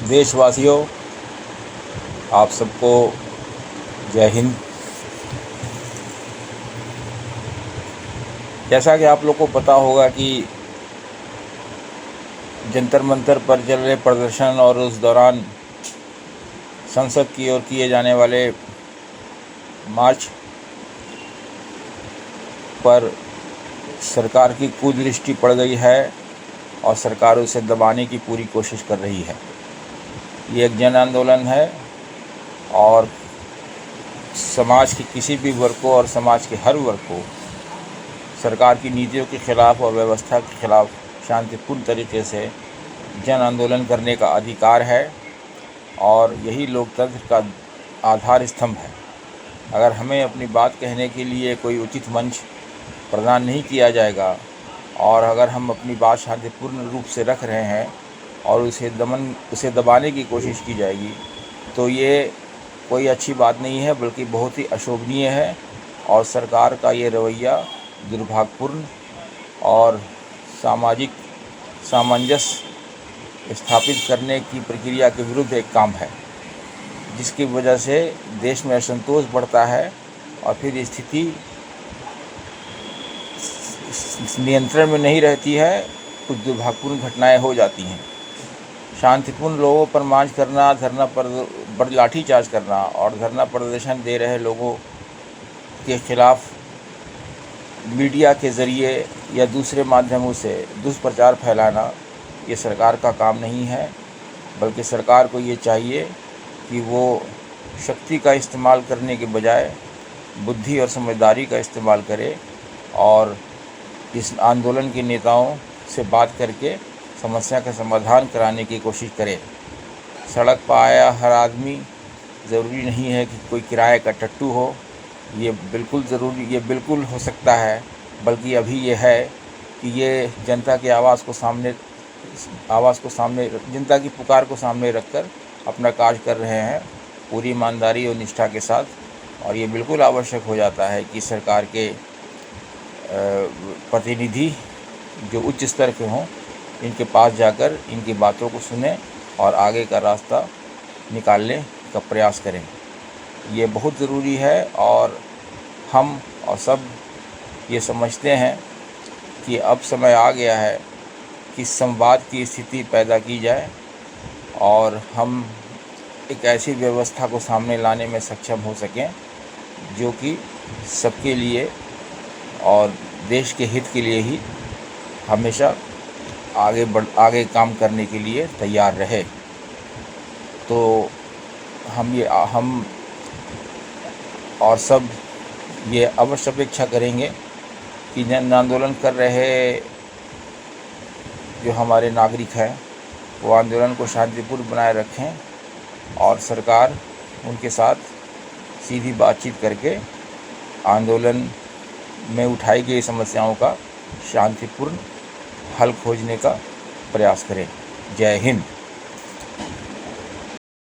देशवासियों, आप सबको जय हिंद। जैसा कि आप लोग को पता होगा कि जंतर मंतर पर चल रहे प्रदर्शन और उस दौरान संसद की ओर किए जाने वाले मार्च पर सरकार की कुदृष्टि पड़ गई है और सरकार उसे दबाने की पूरी कोशिश कर रही है। ये एक जन आंदोलन है और समाज के किसी भी वर्ग को और समाज के हर वर्ग को सरकार की नीतियों के खिलाफ और व्यवस्था के खिलाफ शांतिपूर्ण तरीके से जन आंदोलन करने का अधिकार है और यही लोकतंत्र का आधार स्तंभ है। अगर हमें अपनी बात कहने के लिए कोई उचित मंच प्रदान नहीं किया जाएगा और अगर हम अपनी बात शांतिपूर्ण रूप से रख रहे हैं और उसे दबाने की कोशिश की जाएगी तो ये कोई अच्छी बात नहीं है, बल्कि बहुत ही अशोभनीय है और सरकार का ये रवैया दुर्भाग्यपूर्ण और सामाजिक सामंजस्य स्थापित करने की प्रक्रिया के विरुद्ध एक काम है, जिसकी वजह से देश में असंतोष बढ़ता है और फिर स्थिति नियंत्रण में नहीं रहती है। कुछ दुर्भाग्यपूर्ण घटनाएं हो जाती हैं। शांतिपूर्ण लोगों पर मार्च करना, धरना पर लाठीचार्ज करना और धरना प्रदर्शन दे रहे लोगों के खिलाफ मीडिया के ज़रिए या दूसरे माध्यमों से दुष्प्रचार फैलाना ये सरकार का काम नहीं है, बल्कि सरकार को ये चाहिए कि वो शक्ति का इस्तेमाल करने के बजाय बुद्धि और समझदारी का इस्तेमाल करे और इस आंदोलन के नेताओं से बात करके समस्या का समाधान कराने की कोशिश करे। सड़क पर आया हर आदमी ज़रूरी नहीं है कि कोई किराए का टट्टू हो, ये बिल्कुल हो सकता है, बल्कि अभी ये है कि ये जनता की जनता की पुकार को सामने रखकर अपना कार्य कर रहे हैं पूरी ईमानदारी और निष्ठा के साथ। और ये बिल्कुल आवश्यक हो जाता है कि सरकार के प्रतिनिधि जो उच्च स्तर के हों, इनके पास जाकर इनकी बातों को सुनें और आगे का रास्ता निकालने का प्रयास करें। ये बहुत ज़रूरी है और हम और सब ये समझते हैं कि अब समय आ गया है कि संवाद की स्थिति पैदा की जाए और हम एक ऐसी व्यवस्था को सामने लाने में सक्षम हो सकें जो कि सबके लिए और देश के हित के लिए ही हमेशा आगे काम करने के लिए तैयार रहे। तो हम और सब ये अवश्य अपेक्षा करेंगे कि जन आंदोलन कर रहे जो हमारे नागरिक हैं वो आंदोलन को शांतिपूर्ण बनाए रखें और सरकार उनके साथ सीधी बातचीत करके आंदोलन में उठाई गई समस्याओं का शांतिपूर्ण हल खोजने का प्रयास करें। जय हिंद।